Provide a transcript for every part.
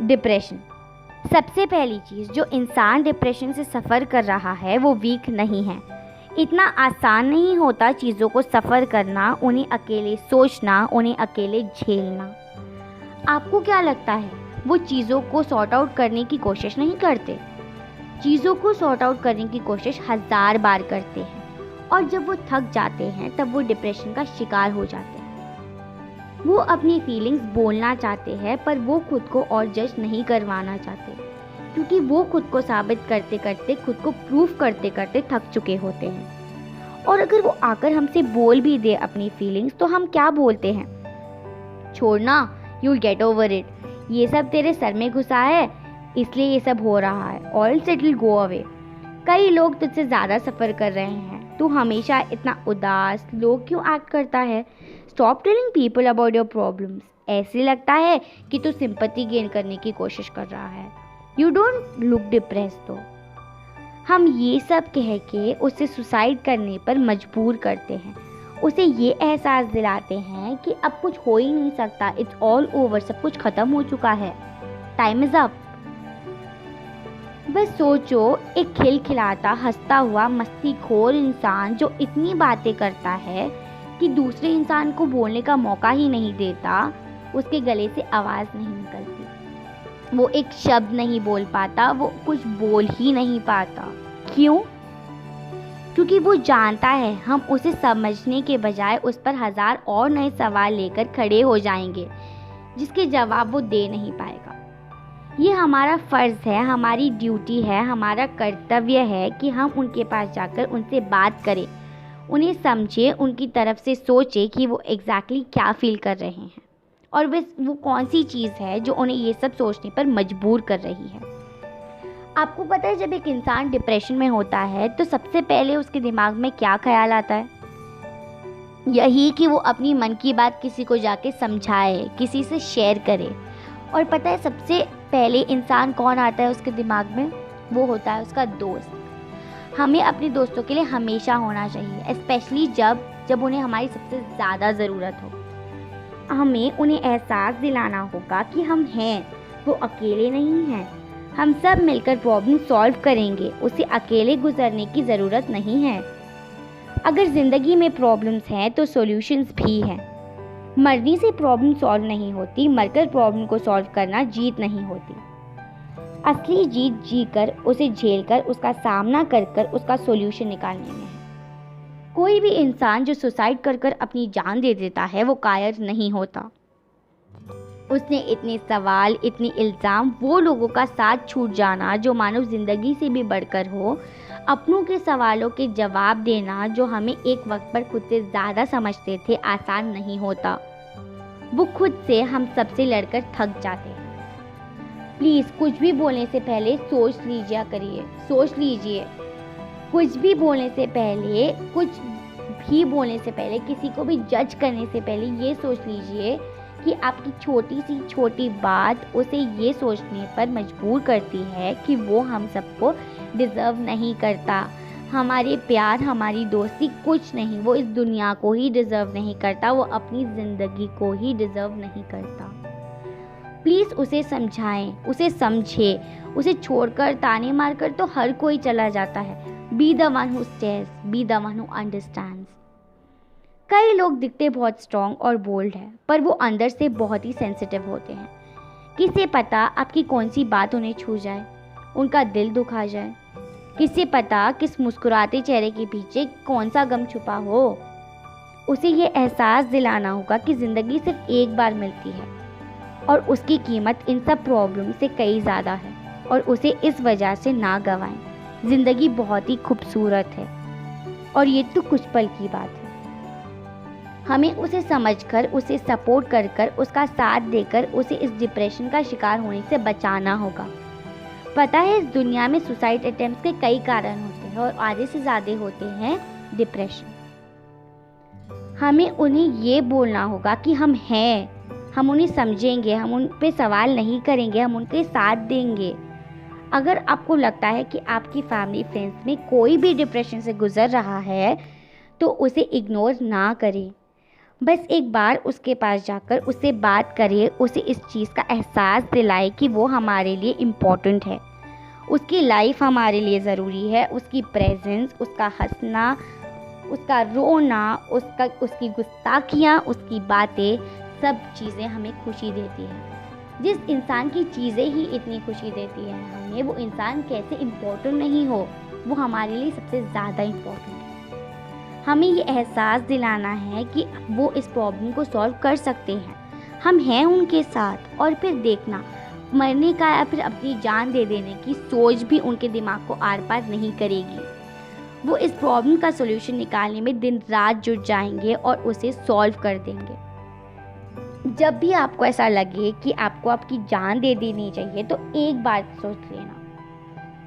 Depression. सबसे पहली चीज़, जो इंसान डिप्रेशन से सफ़र कर रहा है वो वीक नहीं है। इतना आसान नहीं होता चीज़ों को सफ़र करना, उन्हें अकेले सोचना, उन्हें अकेले झेलना। आपको क्या लगता है वो चीज़ों को सॉर्ट आउट करने की कोशिश नहीं करते? चीज़ों को सॉर्ट आउट करने की कोशिश 1000 बार करते हैं, और जब वो थक जाते हैं तब वो डिप्रेशन का शिकार हो जाते हैं। वो अपनी फीलिंग्स बोलना चाहते हैं पर वो खुद को और जज नहीं करवाना चाहते, क्योंकि वो खुद को साबित करते करते, खुद को प्रूफ करते करते थक चुके होते हैं। और अगर वो आकर हमसे बोल भी दे अपनी फीलिंग्स तो हम क्या बोलते हैं? छोड़ना, you'll get over it, ये सब तेरे सर में घुसा है इसलिए ये सब हो रहा है, or else it will go away। कई लोग तुझसे ज़्यादा सफ़र कर रहे हैं, तू हमेशा इतना उदास, लोग क्यों एक्ट करता है? Stop telling people about your problems। ऐसे लगता है कि तू सिंपैथी गेन करने की कोशिश कर रहा है। You don't look depressed तो। हम ये सब कह के उसे सुसाइड करने पर मजबूर करते हैं, उसे ये एहसास दिलाते हैं कि अब कुछ हो ही नहीं सकता, इट्स ऑल ओवर, सब कुछ ख़त्म हो चुका है, टाइम इज़ अप। बस सोचो, एक खिलखिलाता, हंसता हुआ, मस्तीखोर इंसान जो इतनी बातें करता है कि दूसरे इंसान को बोलने का मौका ही नहीं देता, उसके गले से आवाज़ नहीं निकलती, वो एक शब्द नहीं बोल पाता, वो कुछ बोल ही नहीं पाता। क्यों? क्योंकि वो जानता है हम उसे समझने के बजाय उस पर 1000 और नए सवाल लेकर खड़े हो जाएंगे जिसके जवाब वो दे नहीं पाएगा। ये हमारा फ़र्ज़ है, हमारी ड्यूटी है, हमारा कर्तव्य है कि हम उनके पास जाकर उनसे बात करें, उन्हें समझें, उनकी तरफ से सोचें कि वो एग्जैक्टली क्या फ़ील कर रहे हैं और वो कौन सी चीज़ है जो उन्हें ये सब सोचने पर मजबूर कर रही है। आपको पता है, जब एक इंसान डिप्रेशन में होता है तो सबसे पहले उसके दिमाग में क्या ख्याल आता है? यही कि वो अपनी मन की बात किसी को जाके समझाए, किसी से शेयर करे। और पता है सबसे पहले इंसान कौन आता है उसके दिमाग में? वो होता है उसका दोस्त। हमें अपने दोस्तों के लिए हमेशा होना चाहिए, स्पेशली जब उन्हें हमारी सबसे ज़्यादा ज़रूरत हो। हमें उन्हें एहसास दिलाना होगा कि हम हैं, वो अकेले नहीं हैं, हम सब मिलकर प्रॉब्लम सॉल्व करेंगे, उसे अकेले गुजरने की ज़रूरत नहीं है। अगर ज़िंदगी में प्रॉब्लम्स हैं तो सॉल्यूशंस भी हैं। मरने से प्रॉब्लम सॉल्व नहीं होती, मरकर प्रॉब्लम को सॉल्व करना जीत नहीं होती। असली जीत जीकर, उसे झेलकर, उसका सामना कर उसका सॉल्यूशन निकालने में है। कोई भी इंसान जो सुसाइड कर अपनी जान दे देता है वो कायर नहीं होता। उसने इतने सवाल, इतने इल्ज़ाम, वो लोगों का साथ छूट जाना जो मानव ज़िंदगी से भी बढ़कर हो, अपनों के सवालों के जवाब देना जो हमें एक वक्त पर खुद से ज़्यादा समझते थे, आसान नहीं होता। वो खुद से, हम सबसे लड़कर थक जाते हैं। प्लीज़ कुछ भी बोलने से पहले सोच लीजिए। कुछ भी बोलने से पहले, किसी को भी जज करने से पहले ये सोच लीजिए कि आपकी छोटी सी छोटी बात उसे ये सोचने पर मजबूर करती है कि वो हम सबको डिज़र्व नहीं करता। हमारे प्यार, हमारी दोस्ती कुछ नहीं, वो इस दुनिया को ही डिज़र्व नहीं करता, वो अपनी ज़िंदगी को ही डिज़र्व नहीं करता। प्लीज़ उसे समझाएं, उसे समझें। उसे छोड़कर, ताने मारकर तो हर कोई चला जाता है। Be the one who stairs, be the one who understands. कई लोग दिखते बहुत स्ट्रॉन्ग और बोल्ड हैं, पर वो अंदर से बहुत ही सेंसिटिव होते हैं। किसे पता आपकी कौन सी बात उन्हें छू जाए, उनका दिल दुखा जाए। किसे पता किस मुस्कुराते चेहरे के पीछे कौन सा गम छुपा हो। उसे ये एहसास दिलाना होगा कि ज़िंदगी सिर्फ एक बार मिलती है और उसकी कीमत इन सब प्रॉब्लम से कई ज़्यादा है, और उसे इस वजह से ना गंवाएं। ज़िंदगी बहुत ही खूबसूरत है और ये तो कुछ पल की बात है। हमें उसे समझकर, उसे सपोर्ट कर उसका साथ देकर उसे इस डिप्रेशन का शिकार होने से बचाना होगा। पता है, इस दुनिया में सुसाइड अटेम्प्ट्स के कई कारण होते हैं और आधे से ज़्यादा होते हैं डिप्रेशन। हमें उन्हें ये बोलना होगा कि हम हैं, हम उन्हें समझेंगे, हम उन पे सवाल नहीं करेंगे, हम उनके साथ देंगे। अगर आपको लगता है कि आपकी फैमिली, फ्रेंड्स में कोई भी डिप्रेशन से गुजर रहा है तो उसे इग्नोर ना करें। बस एक बार उसके पास जाकर उससे बात करिए, उसे इस चीज़ का एहसास दिलाए कि वो हमारे लिए इम्पोर्टेंट है, उसकी लाइफ हमारे लिए ज़रूरी है, उसकी प्रेजेंस, उसका हंसना, उसका रोना, उसकी गुस्ताखियाँ, उसकी बातें, सब चीज़ें हमें खुशी देती हैं। जिस इंसान की चीज़ें ही इतनी खुशी देती हैं हमें, वो इंसान कैसे इम्पोर्टेंट नहीं हो, वो हमारे लिए सबसे ज़्यादा इम्पोर्टेंट है। हमें ये एहसास दिलाना है कि वो इस प्रॉब्लम को सॉल्व कर सकते हैं, हम हैं उनके साथ। और फिर देखना, मरने का या फिर अपनी जान दे देने की सोच भी उनके दिमाग को आर पार नहीं करेगी। वो इस प्रॉब्लम का सोल्यूशन निकालने में दिन रात जुट जाएंगे और उसे सॉल्व कर देंगे। जब भी आपको ऐसा लगे कि आपको आपकी जान दे देनी चाहिए, तो एक बार सोच लेना,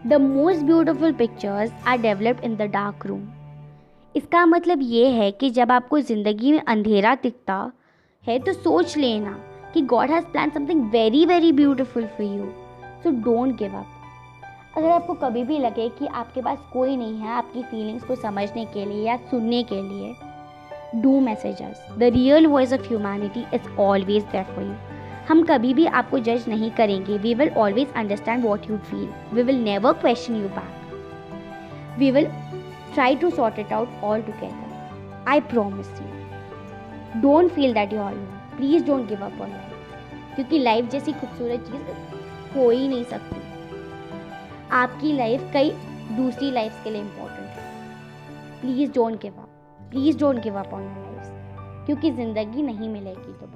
the most beautiful pictures are developed in the dark room. इसका मतलब ये है कि जब आपको ज़िंदगी में अंधेरा दिखता है तो सोच लेना कि God has plan something very very beautiful for you, so don't give up. अगर आपको कभी भी लगे कि आपके पास कोई नहीं है आपकी फीलिंग्स को समझने के लिए या सुनने के लिए, do message us. The real voice of humanity is always there for you. हम कभी भी आपको जज नहीं करेंगे, we will always understand what you feel, we will never question you back, we will try to sort it out all together. I promise you. Don't feel that you are alone. Please don't give up on life. क्योंकि life जैसी खूबसूरत चीज़ हो ही नहीं सकती। आपकी life कई दूसरी life के लिए इम्पोर्टेंट है। Please don't give up. Please don't give up on your life, क्योंकि ज़िंदगी नहीं मिलेगी तो